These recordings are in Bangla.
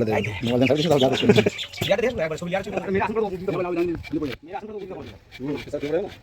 মোবাইল দে মোবাইল দেন সার্ভিস দাও যা করছিস ইয়াটা দেখো একবার ছবি ইয়ার ছবি মেরা আসন করে দিতে বলা জানি দিতে বলে মেরা আসন করে দিতে বলে স্যার কি বলে না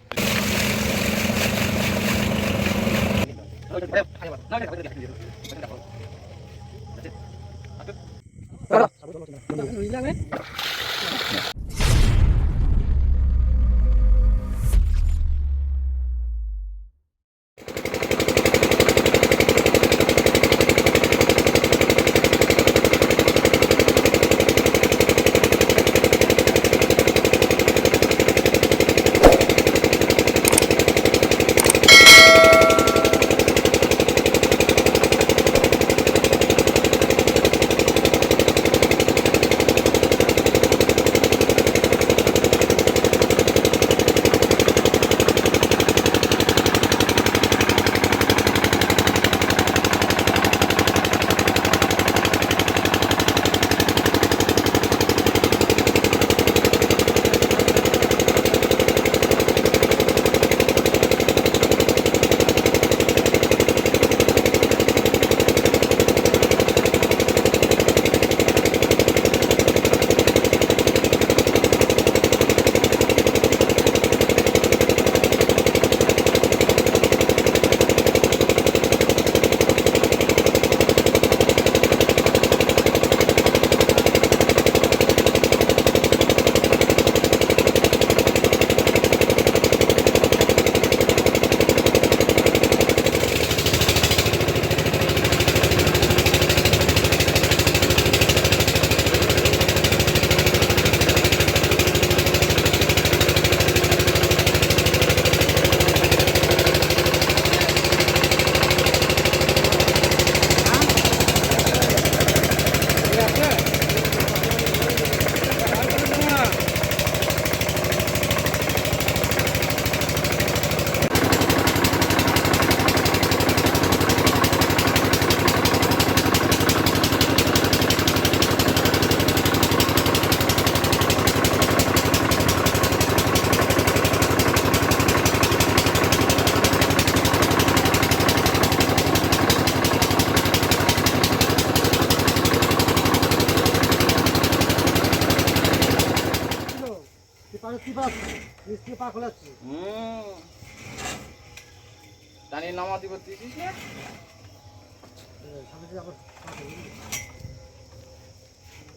জানি নামা দিব দিছিস না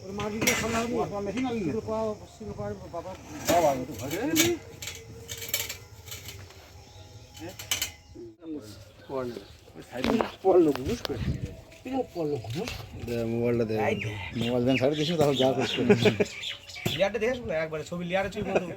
ওর মা দিকে সামনে হবে মেশিন লাগি তো পাও সিল পার বাবা বাবা তো ঘরে পড়লো ঘুষ করে পড়লো ঘুষ দে মোবাইলটা দে মোবাইল দেন সার্ভিস দাও যা করছিস লিয়ারটা দেখছ একবার ছবি লিয়ারে ছবি বন্ধু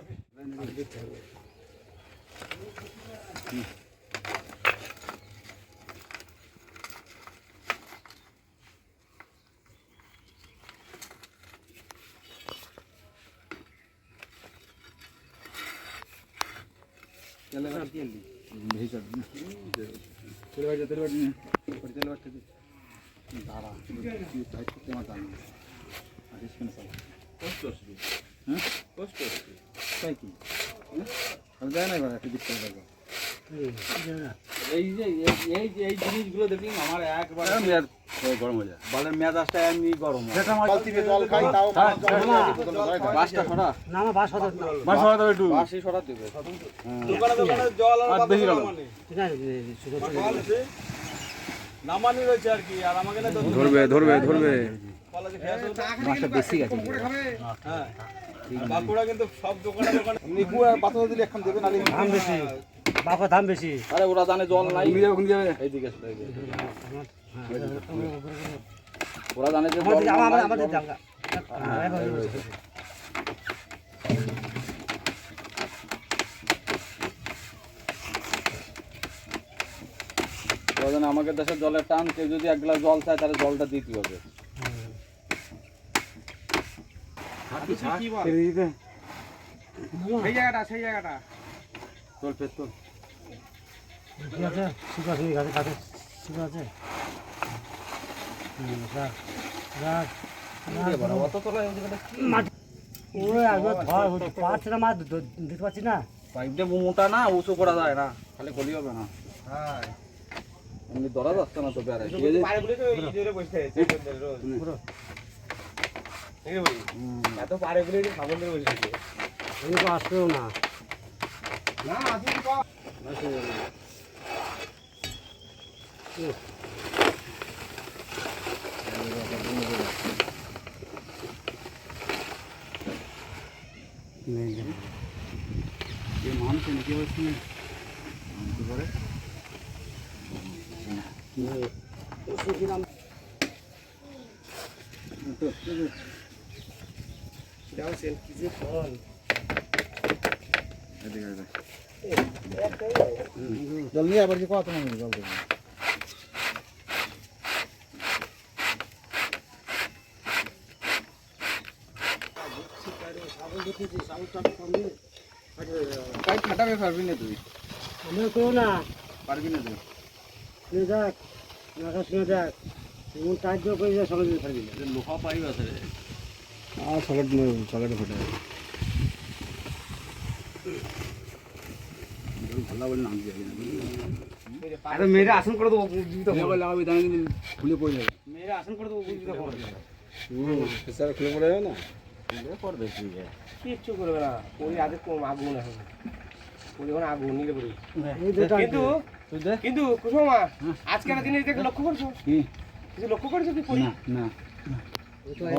চলে না কি আনলি ভেজা চলে বাজে চলে বাজে চলে বাজে দাঁড়া কি টাইট করতে মাথা না আরিস কেন সালা কষ্ট আসবে হ্যাঁ কষ্ট আসবে তাই কি হ্যাঁ যায় না এবার একটু দিক করে দেখো এই জিনিসগুলো দেখলি আমার একবার মেয়াদ গরম হয়ে যায় বালের মেয়াদটা এমনি গরম হয় সেটা মালতি জল খাই তাও বাসটা ছড়া না না বাস হতো বাস হওয়া দাও একটু বাসই ছড়া দেবে দোকানে জল আর বেশি গেল ঠিক আছে নামানি রয়েছে আর কি আর আমাকে না ধরবে ধরবে ধরবে মাছটা বেশি আছে হ্যাঁ বাঁকুড়া কিন্তু সব দোকানে নিপু আর পাথর দিলে এখন দেবে নালে দাম বেশি বাবা দাম বেশি আরে ওরা জানে জল নাই ওখানে যাবে এইদিকে ওরা জানে যে জল আমাদের দাম ওরা জানে আমাকে দেশের জলের টান কেউ যদি এক গ্লাস জল চায় তাহলে জলটা দিতে হবে সেই জায়গাটা তোর পেট তোর ঠিক আছে ঠিক আছে কাছে ঠিক আছে অত তোলা পারছে না মাছ দিতে পারছি না পাইপটা মোটা না উঁচু করা যায় না খালি গলি হবে না এমনি ধরা যাচ্ছে না তো বেড়ায় এত পারে বলে খাবার দিয়ে বসেছে আমি তো আসবেও না না আসবি তো মানুষ নাকি বলছি করে জল নিয়ে আবার যে কত মানুষ জল দেবে খাটাবে পারবি না তুই আমরা তো না পারবি না তুই শুনে যাক নাকা শুনে যাক এমন সাহায্য করে যা সকালে দিতে পারবি না লোহা পাইব আছে রে আর সকেট ফেটে ভালো বলে নাম দিয়ে আরে মেয়েরা আসন করে দেবো জীবিত লাগাবি তাহলে কিন্তু খুলে পড়ে যাবে মেয়েরা আসন করে দেবো জীবিত স্যার খুলে পড়ে যাবে না করবে তুই কিচ্ছু করবে না ওই আগে কম আগুন এখন ওই যখন আগুন নিলে পড়ি কিন্তু কিন্তু কুসুমা আজকে একটা জিনিস দেখে লক্ষ্য করছো কি কিছু লক্ষ্য করছো কি পড়ি না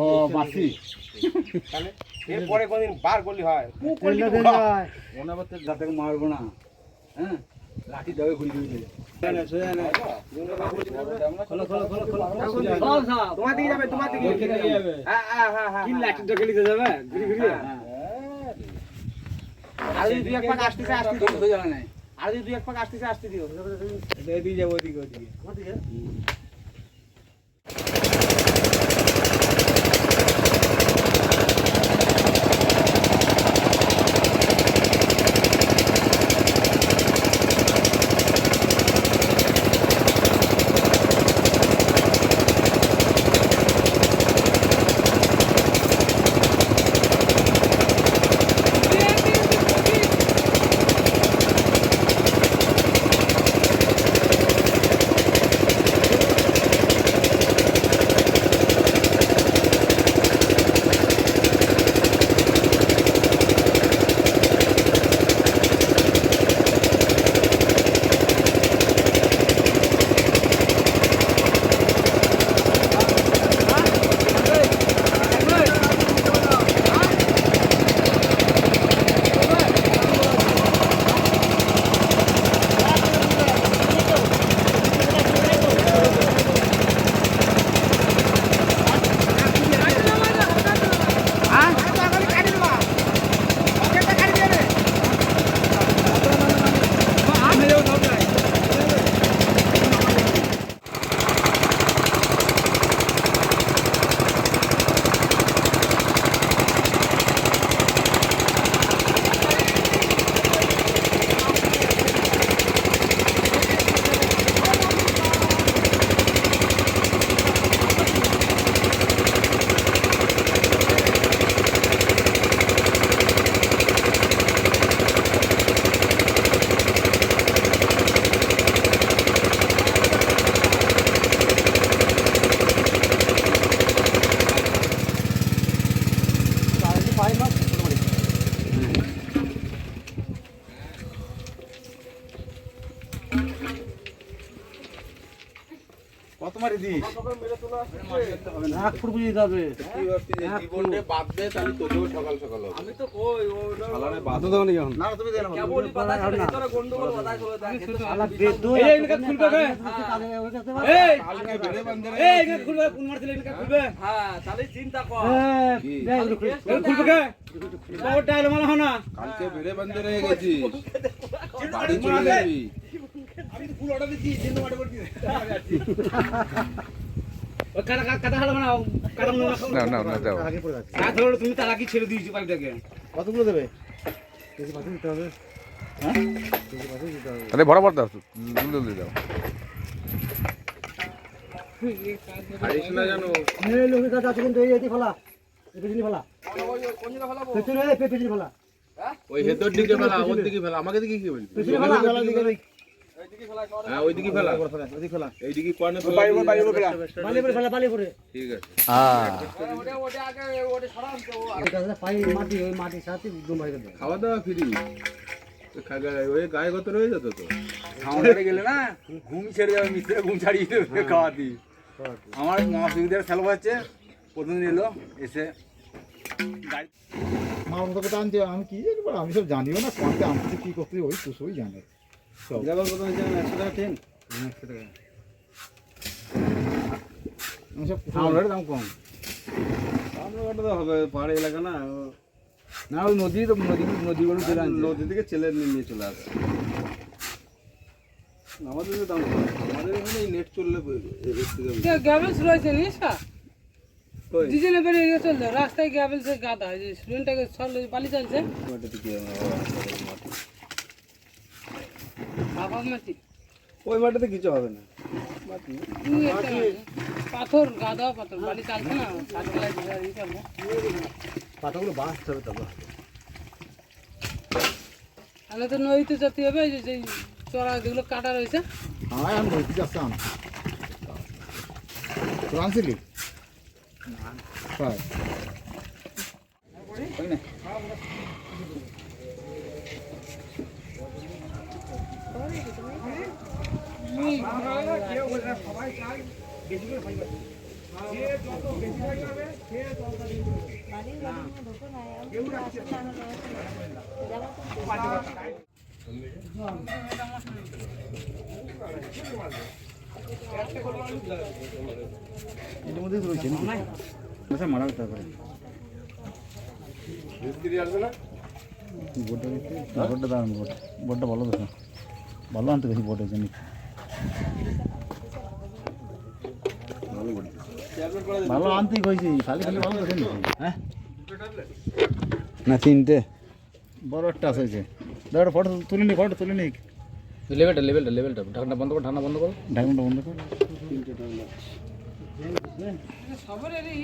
ও বাসি তাহলে এরপরে কোনদিন বার করলি হয় ওনাবাতে যাতে মারবো না হ্যাঁ লাঠি দেবে ঘুরি ঘুরি তোমার দিকে যাবে তোমার দিকে কি লাঠি ডকে নিতে যাবে ঘুরি ঘুরি আর যদি দুই এক পাক আসতেছে আসতে দিও তো জানা নাই আর যদি দুই এক পাক আসতেছে আসতে দিও এদিকে যাবো ওদিকে আমার দিকে কত মারি দি এক ফুট বুঝিয়ে যাবে জীবনে বাদ দে তাহলে তোকেও সকাল সকাল হবে আমি তো কই ও শালারে বাদ দাও নি এখন না তুমি দেন কেবলই পাতা করে তোরা গন্ডগোল কথা কইলো শালা বেদু এই এনকা খুলবে বে এই কালকে বেড়ে বান্ধে রে এই এনকা খুলবে কোন মারছিল এনকা খুলবে হ্যাঁ তাহলে চিন্তা কর খুলবে কে ও ডায়লগ মারা হনা কালকে বেড়ে বান্ধে রে গেছিস বাড়ি চলে যাবি আমি তো ফুল অর্ডার দিছি জিন্দ মাঠে করতে ও কাটা কাটা হাল বানাও কাটা না দাও আগে পড়ে যাচ্ছে কাটা ধরো তুমি তালাকি ছেড়ে দিয়েছো পাইপটাকে কতগুলো দেবে কেজি 5 দিতে হবে হ্যাঁ কেজি 5 দিতে হবে আরে বরাবর দাও জলদি দাও হারিস না জানো এই লোকে কাটা আছে কিন্তু এই এটি ফলা এই পেছনে ফলা কোন জায়গা ফলাবো পেছনে এই পেছনে ফলা ওই হেতর দিকে ফেলা ওর দিকে ফেলা আমাকে দিকে কি বলবি পেছনে ফলা গলা দিকে হ্যাঁ ওইদিকে ফেলা ওদিকে ফেলা এইদিকে কর্নার বাড়ি ফেলা বালি করে ফেলা বালি করে ঠিক আছে ওটা আগে ওটা সরান তো পাই মাটি ওই মাটির সাথে ডুবাই করে দাও খাওয়া দাওয়া ফ্রি ওই গায়ে গত রয়ে যেত তো খাওয়া গেলে না ঘুম ছেড়ে যাবে মিস্ত্রি ঘুম ছাড়িয়ে দেবে খাওয়াতি আমার মহাসুবিধার খেলা পাচ্ছে প্রতিদিন এলো এসে মাছ কথা আনতে আমি কি জানি আমি সব জানিও না কোনটা আনতে কি করতে ওই তুই জানে সব যাবার কত হয়েছে 100 টাকা ট্রেন 100 টাকা আমি সব আমার দাম কম আমরা তো হবে পাহাড়ি এলাকা না না ওই নদীগুলো চলে আনছে নদী থেকে ছেলে নিয়ে চলে আসে আমাদের দাম আমাদের এখানে নেট চললে গ্যাবেলস রয়েছে নিশা ডিজেলে বেরিয়ে গিয়ে চলছে রাস্তায় গ্যাবেলসের গাদা যে স্টুডেন্টটাকে সরলে পালি চলছে আবাদ মাটি ওই মাটিতে কিছু হবে না পাথর গাদা পাথর বালি চালছে না পাতাগুলো বাঁচতে হবে তবে তাহলে তো নদীতে যেতে হবে যে সেই চড়া যেগুলো কাটা রয়েছে হ্যাঁ আমি নদী যাচ্ছি আম তো আনছিলি এর মধ্যে রয়েছে আচ্ছা মারা তারপরে বোটটা দাঁড়ান বোটটা ভালো দেখো ভালো আনতে গেছি বোটের জন্য ভালো আনতেই কইছি খালি খালি ভালো দেখেন হ্যাঁ না তিনটে বড় একটা আছে দাঁড়া ফটো তুলে নি লেভেলটা ঢাকনা বন্ধ কর ঢাকনাটা বন্ধ কর সবার এই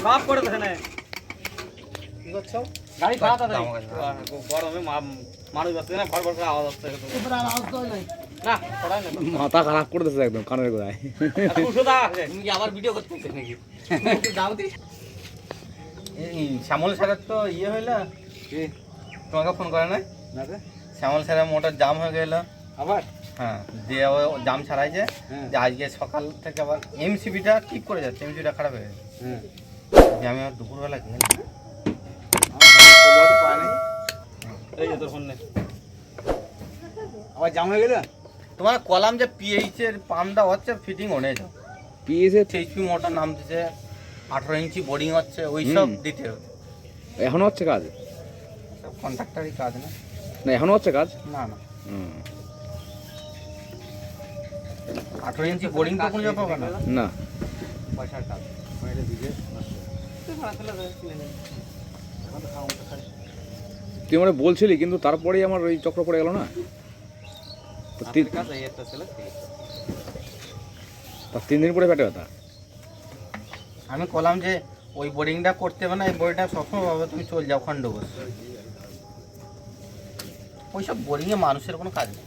সব করে দেয় না কি করছো? গাড়ি খাওয়া দাদা গরমে মানুষ বাঁচছে না ভর ভর করে আওয়াজ আসছে না পড়াই না মাথা খারাপ করে দিচ্ছে একদম কানের গোড়ায়। সুদা তুমি কি আবার ভিডিও করতেছ নাকি দাও দি এই শ্যামল স্যারের তো ইয়ে হইলো কি তোমাকে ফোন করে না না রে শ্যামল স্যারের মোটর জাম হয়ে গেল আবার হ্যাঁ দিয়ে ও জাম ছাড়াইছে যে আজকে সকাল থেকে আবার এমসিবিটা ঠিক করে যাচ্ছে এমসিবিটা খারাপ হয়ে গেছে যে আমি আর দুপুরবেলা গেলাম এই যে তোর ফোন নেই আবার জাম হয়ে গেল। তোমার কলাম যে পিএইচ এর পাম্পটা হচ্ছে ফিটিং হনে যাও পিএসএ এইচপি মোটর নাম দিছে 18 ইঞ্চি বোর্ডিং হচ্ছে ওই সব দিতে হবে এখনো হচ্ছে কাজ? সব কন্ট্রাক্টরই কাজ না না এখনো হচ্ছে কাজ? না না 18 ইঞ্চি বোর্ডিং তো কোনো ব্যাপার না না পয়সার কাজ এটা দিকে তুই মানে বলছিলি কিন্তু তারপরেই আমার ওই চক্র পড়ে গেল না। তো তার 3 দিন পরে পেটে ব্যথা। আমি কলাম যে ওই বোর্ডিংটা করতে হবে না এই বোর্ডিংটা সবসময় ভাবে তুমি চল যাও খন্ডবস ওইসব বোর্ডিংয়ে মানুষের কোনো কাজ নেই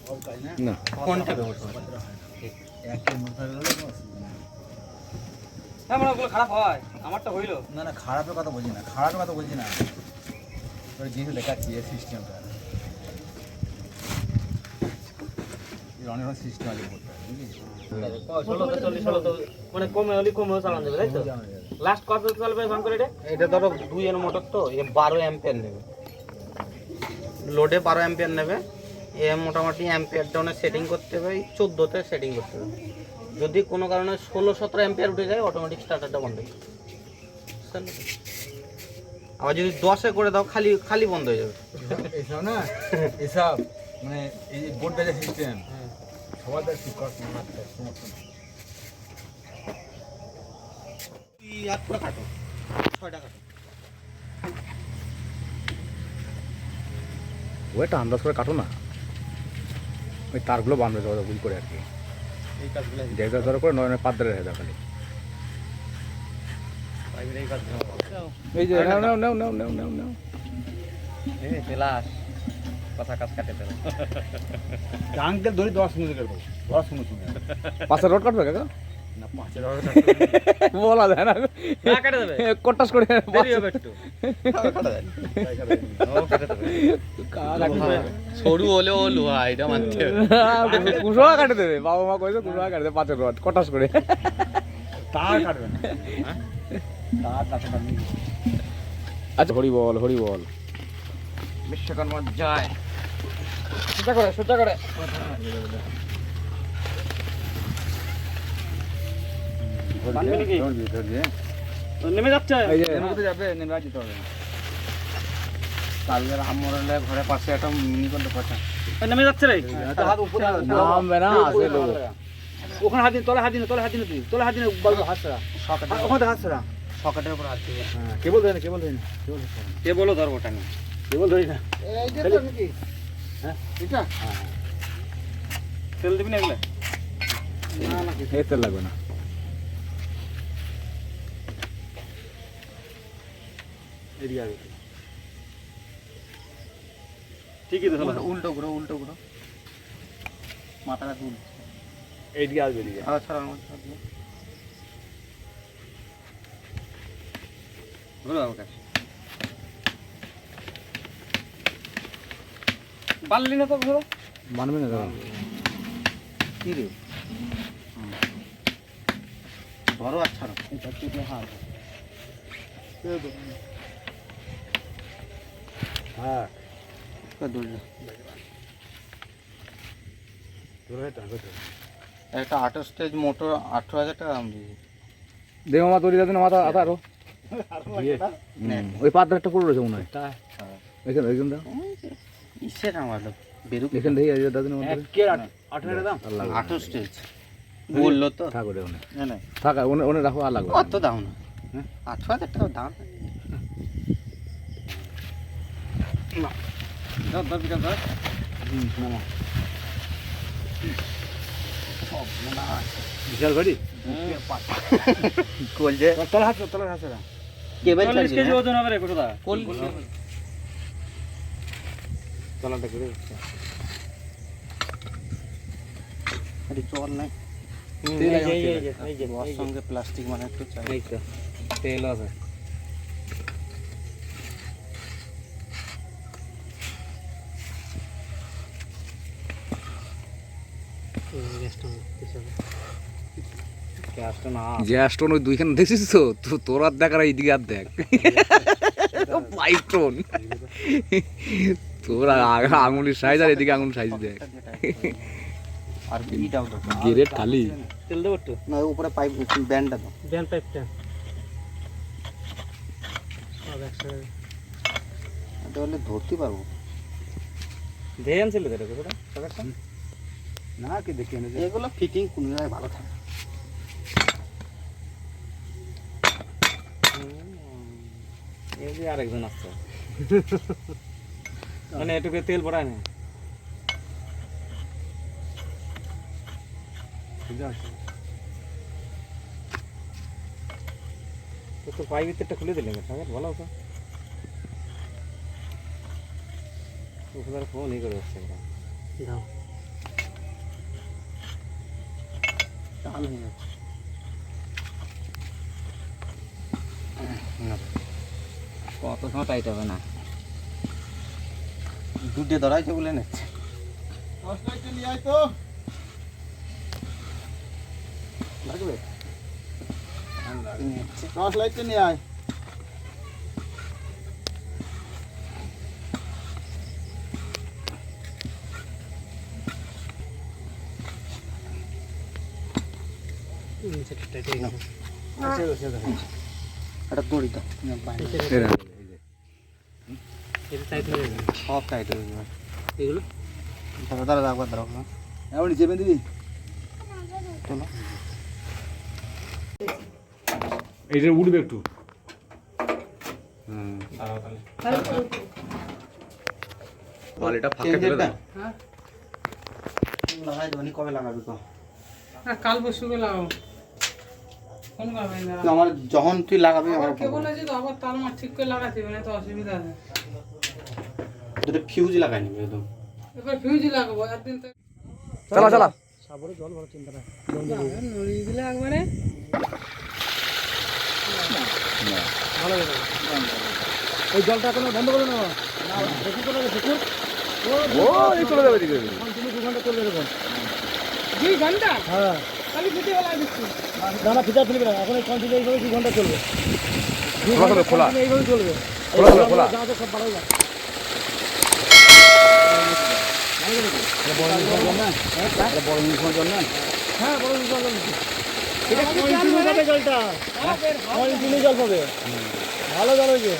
না কোন টেপে বসে খারাপ হয় আমারটা হইলো না না খারাপের কথা বলছি না, খারাপের কথা বলছি না, ওই জিনিস দেখাচ্ছি এই সিস্টেমটা অনেক সিস্টেম আছে মানে কমে হলে কমেও চালান যাবে তাই তো লাস্ট কত চলবে ভাঙ করে এটা ধরো 2 এর মোটর তো এ 12 অ্যাম্পিয়ার নেবে লোডে 12 অ্যাম্পিয়ার নেবে এ মোটামুটি অ্যাম্পিয়ার ডাউনে সেটিং করতে হবে 14 তে সেটিং করতে হবে যদি কোনো কারণে 16-17 অ্যাম্পিয়ার উঠে যায় অটোমেটিক স্টার্টারটা বন্ধ হয়ে যাবে আবার যদি 10 এ করে দাও খালি খালি বন্ধ হয়ে যাবে এসব না এসব মানে এই যে বোর্ড বাজার সিস্টেম সবার ঠিক করার সমস্যা না। আর পুরো কাটো 6টা কাটো ওইটা আন্দাজ করে কাটো না, ওই তারগুলো বাঁধবে যাওয়া ভুল করে আর কি এই কাজগুলো দেড় ধরে করে নয় পাত ধরে দেয় খালি পাইবের এই কাজ এই যে নাও নাও নাও নাও নাও নাও নাও এই তেলাস কথা কাজ কাটে দেবে আঙ্কেল ধরি 10 মিনিট করে 10 মিনিট পাঁচটা রোড কাটবে কাকা না 5 রোড বলা যায় না না কাটে দেবে কটাস করে দেরি হবে একটু কাটা যায় ও কাটে দেবে সরু হলে ও লোহা এটা মানতে হবে কুশোয়া কাটে দেবে বাবা মা কইছে কুশোয়া কাটে দেবে 5 রোড কটাস করে তার কাটবে না হ্যাঁ তার কাটবে না। আচ্ছা হরি বল বিশ্বকর্মা জয় সোজা করে নেমে যাচ্ছে এই যে নেমে যাবে নেমে যেতে হবে কালকে আমরলে ঘরে পাশে একটা মিনি করতে পারছে নেমে যাচ্ছে রে হাত উপরে নামবে না আসে লোক ওখানে হাত দিন তোলা হাত দিন তুই তোলা হাত দিন বলবো হাত ছাড়া ওখানে হাত ছাড়া সকেটের উপর হাত দিবে হ্যাঁ কেবল ধরে কেবলও ধরবো টানি কেবল ধরি না এইটা তো নাকি হ্যাঁ এটা তেল দিবি না এগুলা না না এই তেল লাগবে না এদিকে আগে ঠিকই তো উল্টো ঘুরো মাথাটা তুল এইদিকে আসবে এদিকে আচ্ছা ঘুরো আমাকে বানলি না তো ঘুরো মানবে না দাদা কি রে ধরো আচ্ছা এটা তুই হাত হ্যাঁ একটা 28 স্টেজ মোটর 18,000 টাকা দাম দিয়েছে দেবো মা তৈরি দাদিন মাথা আতা আরো ওই পাত্র একটা করে রয়েছে মনে হয় এখানে ওইখান দাও ইসে না ভালো বেরুক এখান থেকে দাদিন মধ্যে 18 দাম 28 স্টেজ বললো তো থাক ওটা ওনে না না থাক ওনে রাখো আর লাগবে কত দাম না 18,000 টাকা দাম না ধর বিকাশ ধর নামা বিশাল গাড়ি কল যে তলা হাত কেবল 40 কেজি ওজন হবে রে কতটা তলাটা করে আরে চল নাই এই যে ওর সঙ্গে প্লাস্টিক মানে একটু চাই এই তো তেল আছে গ্যাসটা না গ্যাসটন ওই দুইখানে দেখছিস তো তোর আর দেখ আর এইদিকে আর দেখ পাইটন তোর আঙুলের সাইজ আর এদিকে আঙুল সাইজ দেখ আর ইটাও তো গেরেট খালি তেল দেব একটু না উপরে পাইপ ব্যান্ডটা দাও ব্যান্ড পাইপটা তাহলে ধরতে পারবো ধ্যান ছিল এটা কতটা সকালটা না কি দেখি এনে এগুলো ফিটিং কোন জায়গায় ভালো থাকে এই যে আরেকজন আসছে মানে এটুকু তেল পড়ায় না তো পাইপ ভিতরটা খুলে দিলেন ভালো হতো ওখানে ফোন ই করে আসছে দাও চাল হয়ে যাচ্ছে কত সময় টাইট হবে না দুধে ধরাইছে বলে নিচ্ছে টর্চ লাইট নিয়ে আয় তো লাগবে টর্চ লাইট নিয়ে আয় এটা দড়ি দাও সব টাইট হয়ে যাবে এগুলো দাঁড়া দাঁড়া একবার দাঁড়াও এমন চেপে দিবি চলো এইটা উঠবে একটু বালিটা ফাঁকা ফেলে দাও লাগাই দেবো কবে লাগাবি তো কাল পরশু করে লাগাবো ফোন করবেন না তুই আমার যখন তুই লাগাবি আমার কে বলেছে তো আবার তার মার ঠিক করে লাগাতে হবে না তো অসুবিধা আছে দুটো ফিউজ লাগাই নিবি একদম এবার ফিউজ লাগাবো একদিন তো চলো চলো সাবরে জল ভালো চিন্তা না নড়িয়ে দিলে একবারে ওই জলটা এখনো বন্ধ করে না দেখি কোথায় গেছে কুকুর ও এই চলে যাবে দিকে কন্টিনিউ 2 ঘন্টা চলবে এরকম 2 ঘন্টা হ্যাঁ খালি ফিটে বেলা দিচ্ছি দানা ফিটা ফেলবে না এখন এই কন্টিনিউ এইভাবে 2 ঘন্টা চলবে খোলা হবে, খোলা। এইভাবে চলবে খোলা হবে, খোলা। যা তো সব বাড়াই যায় বড় নিউজ জন্য হ্যাঁ বড় জল এটা কন্টিনিউ যাবে জলটা কন্টিনিউ জল পাবে ভালো জল হয়েছে